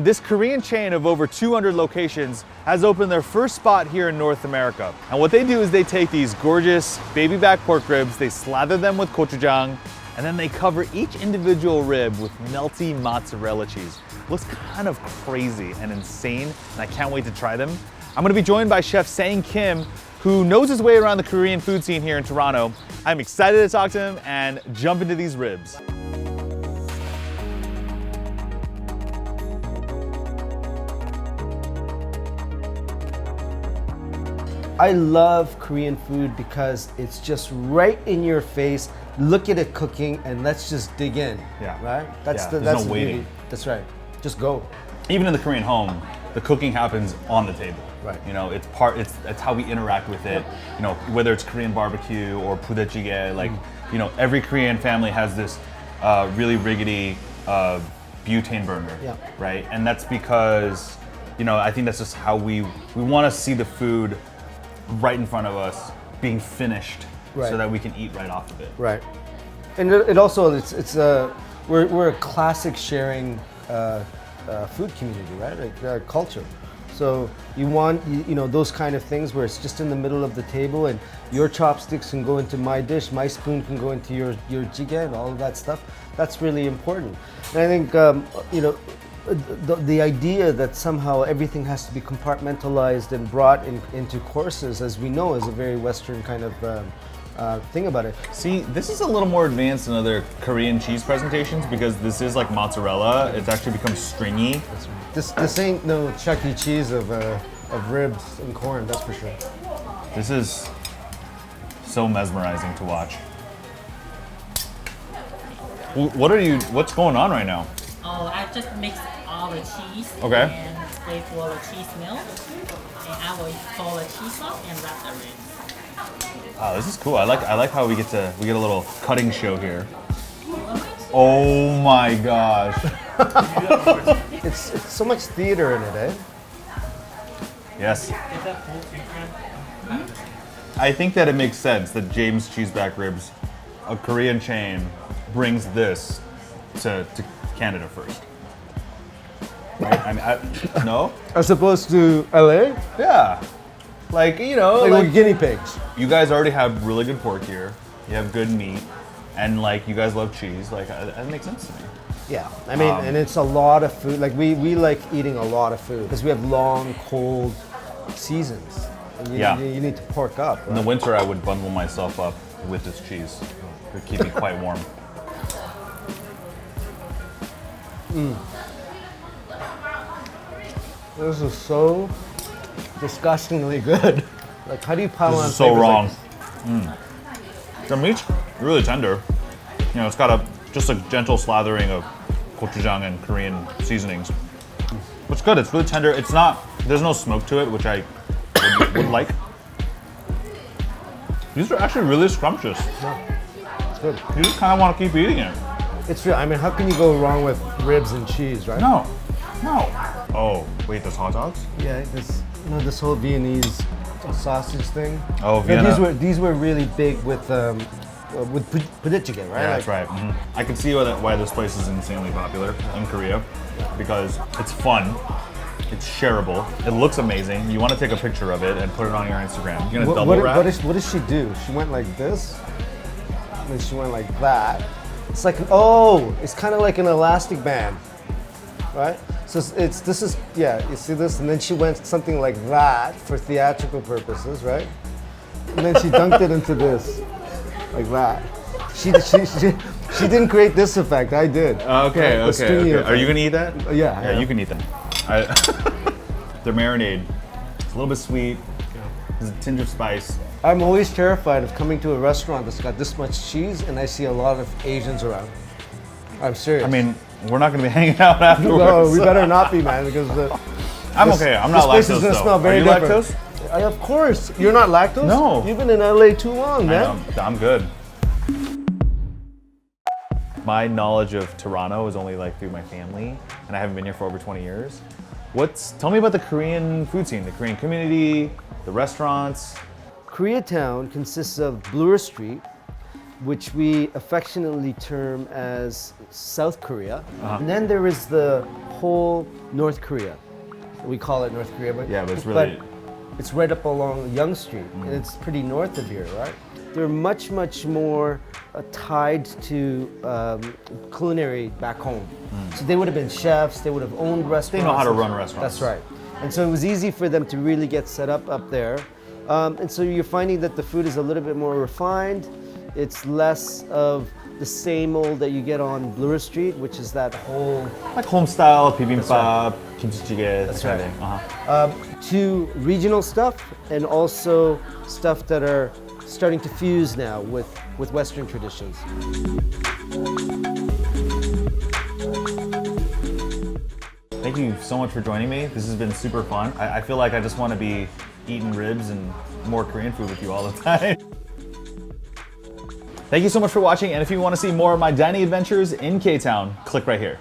This Korean chain of over 200 locations has opened their first spot here in North America. And what they do is they take these gorgeous baby back pork ribs, they slather them with gochujang, and then they cover each individual rib with melty mozzarella cheese. Looks kind of crazy and insane, and I can't wait to try them. I'm gonna be joined by Chef Sang Kim, who knows his way around the Korean food scene here in Toronto. I'm excited to talk to him and jump into these ribs. I love Korean food because it's just right in your face. Look at it cooking and let's just dig in. Yeah. Right? That's There's no the waiting. beauty. That's right. Just go. Even in the Korean home, the cooking happens on the table. Right. You know, it's how we interact with it. You know, whether it's Korean barbecue or budae-jjigae, like, you know, every Korean family has this really rickety butane burner. Yeah. Right? And that's because, you know, I think that's just how we want to see the food right in front of us being finished, Right. so that we can eat right off of it. Right. And it also, we're a classic sharing food community, right? Like culture. So you want, you know, those kind of things where it's just in the middle of the table and your chopsticks can go into my dish, my spoon can go into your jjigae and all of that stuff. That's really important. And I think, you know, the idea that somehow everything has to be compartmentalized and brought into courses, as we know, is a very Western kind of thing about it. See, this is a little more advanced than other Korean cheese presentations because this is like mozzarella. It's actually become stringy. This ain't no Chuck E. Cheese of ribs and corn, that's for sure. This is so mesmerizing to watch. What's going on right now? Oh, I just mix all the cheese Okay. and wait for the cheese melt. And I will pour the cheese sauce and wrap the ribs. Oh, this is cool. I like how we get a little cutting show here. Oh my gosh. It's so much theater in it, eh? Yes. I think that it makes sense that James Cheeseback Ribs, a Korean chain, brings this to Canada first. Right? I mean, no? As opposed to LA? Yeah. Like, you know, Like, like we're guinea pigs. you guys already have really good pork here. You have good meat. And like, you guys love cheese. Like, that makes sense to me. Yeah, I mean, and it's a lot of food. Like we like eating a lot of food because we have long, cold seasons. And you need to pork up. Right? In the winter, I would bundle myself up with this cheese to keep me quite warm. This is so disgustingly good. Like, how do you pile on? This is so flavors wrong. like this? The meat's really tender. You know, it's got just a gentle slathering of gochujang and Korean seasonings. It's good. It's really tender. It's not. There's no smoke to it, which I would like. These are actually really scrumptious. Yeah, it's good. You just kind of want to keep eating it. It's real. I mean, how can you go wrong with ribs and cheese, right? No. Oh, wait. There's hot dogs? Yeah, this whole Viennese sausage thing. Oh, No, Vienna. these were really big with budae-jjigae, right? Yeah, that's right. I can see why this place is insanely popular in Korea, because it's fun, it's shareable, it looks amazing. You want to take a picture of it and put it on your Instagram. You're gonna double wrap. What did she do? She went like this, and then she went like that. It's like it's kind of like an elastic band, right? So you see this, and then she went something like that for theatrical purposes, right? And then she dunked it into this, like that. She didn't create this effect. I did. Okay. The stringy effect. Are you gonna eat that? Yeah. Yeah, you can eat them. Their marinade, it's a little bit sweet. There's a tinge of spice. I'm always terrified of coming to a restaurant that's got this much cheese and I see a lot of Asians around. I'm serious. I mean, we're not gonna be hanging out afterwards. No, we better not be, man, because I'm okay. I'm not this place lactose is gonna though. smell very Are you different. lactose? Of course. You're not lactose? No. You've been in LA too long, man. I know, I'm good. My knowledge of Toronto is only like through my family, and I haven't been here for over 20 years. Tell me about the Korean food scene, the Korean community, the restaurants. Koreatown consists of Bloor Street, which we affectionately term as South Korea. And then there is the whole North Korea. We call it North Korea, but, Yeah, but it's really... it's right up along Yonge Street, and it's pretty north of here, right? They're much, much more tied to culinary back home. So they would have been chefs, they would have owned restaurants. They know how to run restaurants. That's right. And so it was easy for them to really get set up there. And so you're finding that the food is a little bit more refined. It's less of the same old that you get on Bloor Street, which is that whole... Like home style, bibimbap, kimchi jjigae, that kind of thing. To regional stuff, and also stuff that are starting to fuse now with Western traditions. Thank you so much for joining me. This has been super fun. I feel like I just want to be eating ribs and more Korean food with you all the time. Thank you so much for watching, and if you want to see more of my dining adventures in K-Town, click right here.